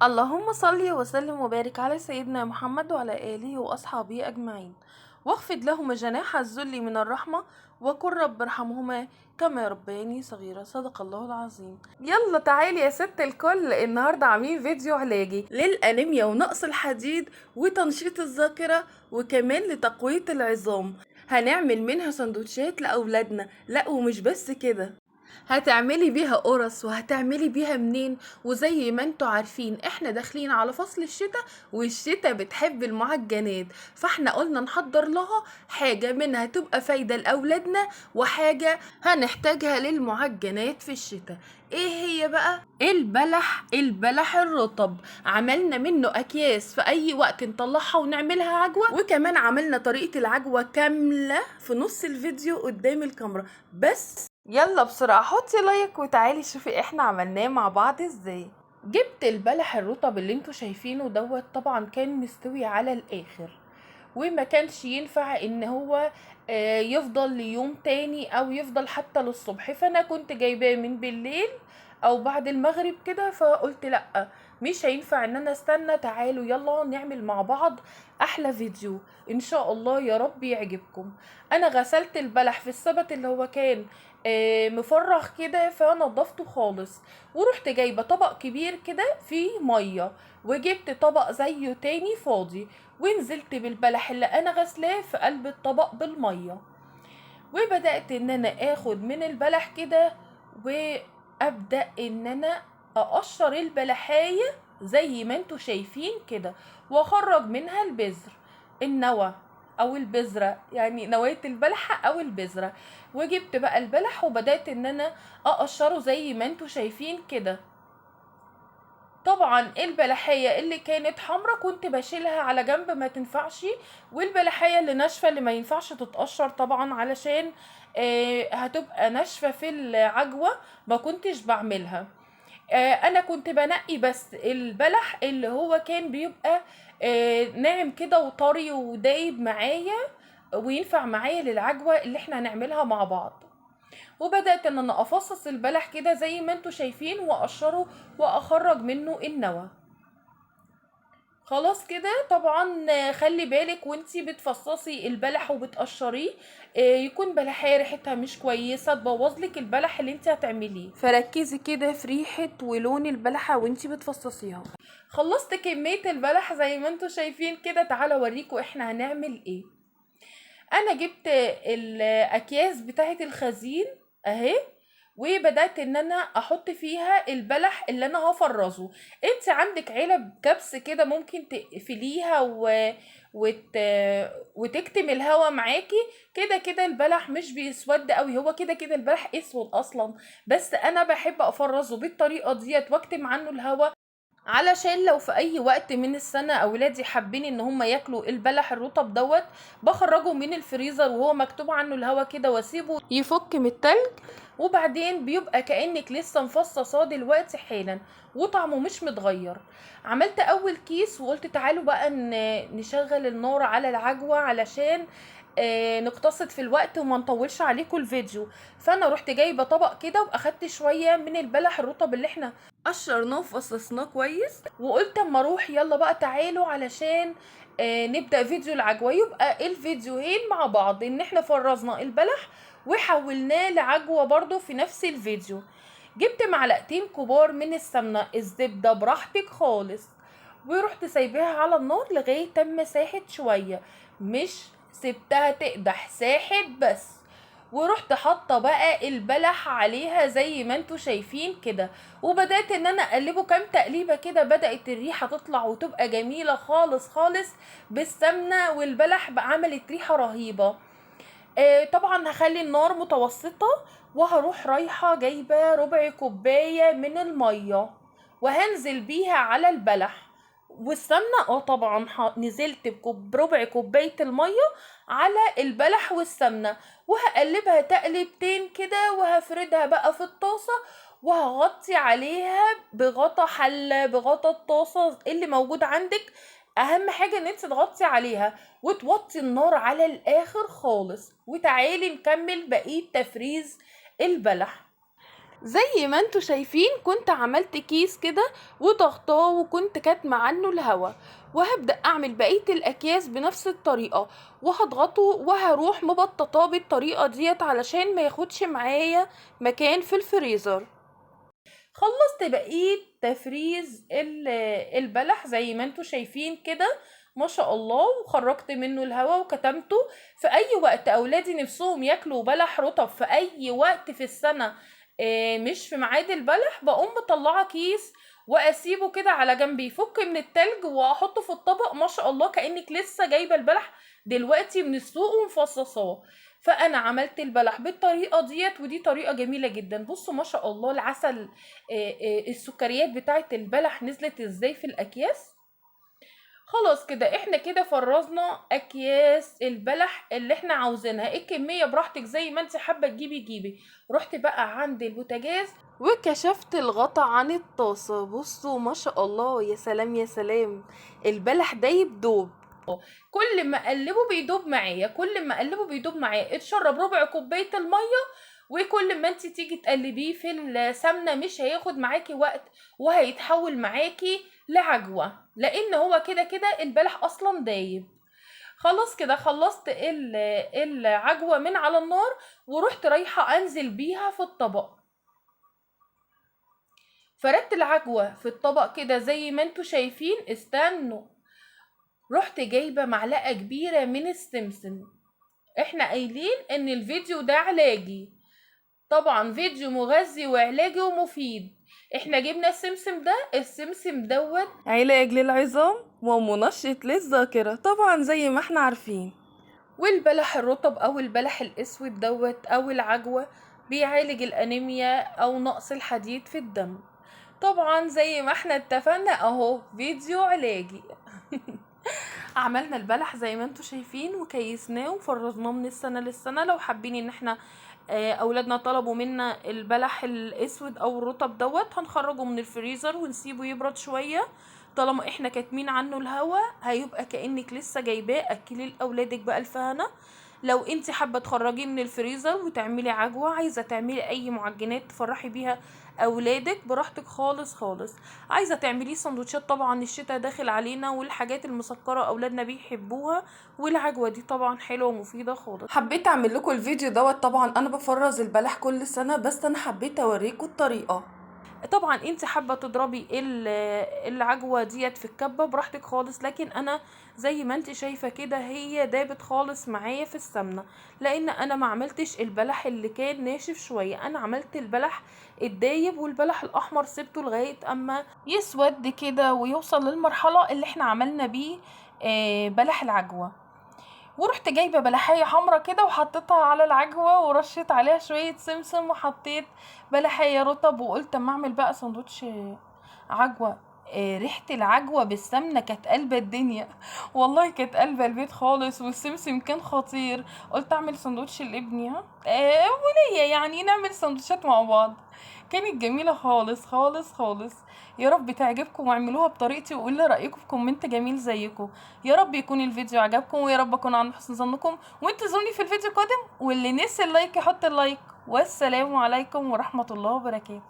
اللهم صل وسلم وبارك على سيدنا محمد وعلى آله وأصحابه أجمعين، واخفض لهما جناح الذل من الرحمة، وقل رب ارحمهما كما ربياني صغيرة. صدق الله العظيم. يلا تعالي يا ست الكل، النهاردة عاملين فيديو علاجي للأنيميا ونقص الحديد وتنشيط الذاكرة وكمان لتقوية العظام. هنعمل منها سندوتشات لأولادنا، لا ومش بس كده، هتعملي بيها قرص وهتعملي بيها منين. وزي ما انتوا عارفين احنا داخلين على فصل الشتاء، والشتاء بتحب المعجنات، فاحنا قلنا نحضر لها حاجة منها تبقى فايدة لأولادنا وحاجة هنحتاجها للمعجنات في الشتاء. ايه هي بقى؟ البلح الرطب. عملنا منه اكياس في اي وقت نطلعها ونعملها عجوة، وكمان عملنا طريقة العجوة كاملة في نص الفيديو قدام الكاميرا. بس يلا بسرعة حطي لايك وتعالي شوفي احنا عملناه مع بعض ازاي. جبت البلح الرطب اللي انتوا شايفينه دوت، طبعا كان مستوي على الاخر وما كانش ينفع ان هو يفضل ليوم تاني او يفضل حتى للصبح، فانا كنت جايباه من بالليل او بعد المغرب كده، فقلت لا مش هينفع ان انا استنى. تعالوا يلا نعمل مع بعض احلى فيديو ان شاء الله، يا رب يعجبكم. انا غسلت البلح في السبت اللي هو كان مفرغ كده، فنضفته خالص، ورحت جايبه طبق كبير كده فيه ميه، وجبت طبق زيه تاني فاضي، ونزلت بالبلح اللي انا غسلاه في قلب الطبق بالميه، وبدأت ان انا اخد من البلح كده، وابدأ ان انا اقشر البلحاية زي ما انتوا شايفين كده، واخرج منها البذر، النوى او البذرة، يعني نواة البلحة او البذرة. وجبت بقى البلح وبدأت ان انا اقشره زي ما انتوا شايفين كده. طبعا البلحية اللي كانت حمرا كنت بشيلها على جنب، ما تنفعش، والبلحية اللي ناشفة اللي ما ينفعش تتقشر طبعا علشان هتبقى ناشفة في العجوة، ما كنتش بعملها. انا كنت بنقي بس البلح اللي هو كان بيبقى ناعم كده وطري ودايب معايا وينفع معايا للعجوة اللي احنا هنعملها مع بعض. وبدأت ان انا افصص البلح كده زي ما انتوا شايفين واقشره واخرج منه النوى. خلاص كده طبعا خلي بالك وانتي بتفصصي البلح وبتقشريه يكون بلحية ريحتها مش كويسة تبوظلك البلح اللي انتي هتعمليه، فركزي كده في ريحة ولون البلحة وانتي بتفصصيها. خلصت كمية البلح زي ما انتوا شايفين كده، تعالى اوريكم احنا هنعمل ايه. انا جبت الاكياس بتاعه الخزين اهي، وبدات ان انا احط فيها البلح اللي انا هفرزه. انت عندك علب كبس كده ممكن تقفليها وت... وتكتم الهواء معاكي، كده كده البلح مش بيسود قوي، هو كده كده البلح اسود اصلا، بس انا بحب افرزه بالطريقه ديت واكتم عنه الهواء، علشان لو في اي وقت من السنة اولادي حابين ان هم ياكلوا البلح الرطب دوت، بخرجه من الفريزر وهو مكتوب عنه الهوا كده واسيبه يفك من التلج، وبعدين بيبقى كأنك لسه مفصصاه دلوقتي حالا وطعمه مش متغير. عملت اول كيس وقلت تعالوا بقى نشغل النار على العجوة علشان نقتصد في الوقت وما نطولش عليكم الفيديو. فانا رحت جايبه طبق كده واخدت شويه من البلح الرطب اللي احنا قشرناه وفصصناه كويس، وقلت اما اروح يلا بقى تعالوا علشان نبدأ فيديو العجوة، يبقى الفيديوهين مع بعض، ان احنا فرزنا البلح وحولناه لعجوة برضو في نفس الفيديو. جبت معلقتين كبار من السمنة، الزبدة براحتك خالص، ورحت سايباها على النار لغاية اما ساحت شوية، مش سبتها تقدح، ساحت بس. ورحت حاطه بقى البلح عليها زي ما انتوا شايفين كده، وبدات ان انا اقلبه كام تقليبه كده، بدات الريحه تطلع وتبقى جميله خالص خالص بالسمنه، والبلح بقى عملت ريحه رهيبه. طبعا هخلي النار متوسطه، وهروح رايحه جايبه ربع كوبايه من الميه وهنزل بيها على البلح والسمنه. طبعا نزلت بربع كوبايه الميه على البلح والسمنه، وهقلبها تقلبتين كده، وهفردها بقى في الطاسه، وهغطي عليها بغطا حله، بغطا الطاسه اللي موجود عندك. اهم حاجه ان انت تغطي عليها وتوطي النار على الاخر خالص، وتعالي نكمل بقيه تفريز البلح. زي ما انتوا شايفين كنت عملت كيس كده وضغطاه وكنت كاتمه عنه الهواء، وهبدأ اعمل بقية الاكياس بنفس الطريقة، وهضغطه وهروح مبططاه بالطريقة ديت علشان ما ياخدش معايا مكان في الفريزر. خلصت بقية تفريز البلح زي ما انتوا شايفين كده ما شاء الله، وخرجت منه الهواء وكتمته. في اي وقت اولادي نفسهم ياكلوا بلح رطب في اي وقت في السنة مش في ميعاد البلح، بقوم مطلعه كيس واسيبه كده على جنب يفك من التلج واحطه في الطبق. ما شاء الله كأنك لسه جايبه البلح دلوقتي من السوق ومفصصاه. فانا عملت البلح بالطريقه ديت، ودي طريقه جميله جدا. بصوا ما شاء الله العسل، السكريات بتاعت البلح نزلت ازاي في الاكياس. خلاص كده احنا كده فرزنا اكياس البلح اللي احنا عاوزينها. الكميه براحتك زي ما انت حابه تجيبي جيبي. رحت بقى عند البوتاجاز وكشفت الغطا عن الطاسه. بصوا ما شاء الله، يا سلام يا سلام، البلح دايب دوب. كل ما اقلبه بيدوب معايا، كل ما اقلبه بيدوب معايا. اتشرب ربع كوبايه الميه، وكل ما انت تيجي تقلبيه في السمنه مش هياخد معاكي وقت، وهيتحول معاكي لعجوه، لان هو كده كده البلح اصلا دايب. خلاص كده خلصت العجوه من على النار، ورحت رايحه انزل بيها في الطبق. فردت العجوه في الطبق كده زي ما انتوا شايفين. استنوا، رحت جايبه معلقه كبيره من السمسم. احنا قايلين ان الفيديو ده علاجي، طبعا فيديو مغذي وعلاجي ومفيد. احنا جبنا السمسم ده، السمسم دوت علاج للعظام ومنشط للذاكرة طبعا زي ما احنا عارفين. والبلح الرطب او البلح الاسود دوت او العجوة بيعالج الانيميا او نقص الحديد في الدم. طبعا زي ما احنا اتفقنا اهو فيديو علاجي. عملنا البلح زي ما انتوا شايفين وكيسناه وفرزناه من السنة للسنة. لو حابين ان احنا اولادنا طلبوا منا البلح الاسود او الرطب دوت، هنخرجه من الفريزر ونسيبه يبرد شوية. طالما احنا كاتمين عنه الهوا هيبقى كأنك لسه جايباه. اكلي لاولادك بألف هنا. لو انت حابه تخرجيه من الفريزر وتعملي عجوه، عايزه تعملي اي معجنات تفرحي بيها اولادك براحتك خالص خالص. عايزه تعمليه سندوتشات، طبعا الشتاء داخل علينا والحاجات المسكره اولادنا بيحبوها، والعجوه دي طبعا حلوه ومفيده خالص. حبيت اعمل لكم الفيديو دوت. طبعا انا بفرز البلح كل سنه، بس انا حبيت اوريكم الطريقه. طبعا انت حابه تضربي العجوه ديت في الكبه براحتك خالص، لكن انا زي ما انت شايفه كده هي دابت خالص معايا في السمنه، لان انا ما عملتش البلح اللي كان ناشف شويه، انا عملت البلح الدايب. والبلح الاحمر سبته لغايه اما يسود كده ويوصل للمرحله اللي احنا عملنا بيه بلح العجوه. ورحت جايبه بلحيه حمرا كده وحطيتها على العجوه ورشيت عليها شويه سمسم وحطيت بلحيه رطب، وقلت اما اعمل بقى سندوتش عجوه. ريحه العجوه بالسمنه كانت قلبه الدنيا، والله كانت قلبه البيت خالص، والسمسم كان خطير. قلت اعمل سندوتش لابني وليا يعني نعمل سندوتشات مع بعض. كانت جميله خالص خالص خالص. يا رب تعجبكم واعملوها بطريقتي وقولوا لي رايكم في كومنت جميل زيكم. يا رب يكون الفيديو عجبكم، ويا رب اكون عند حسن ظنكم، وانتظروني في الفيديو القادم. واللي نسي اللايك يحط اللايك. والسلام عليكم ورحمه الله وبركاته.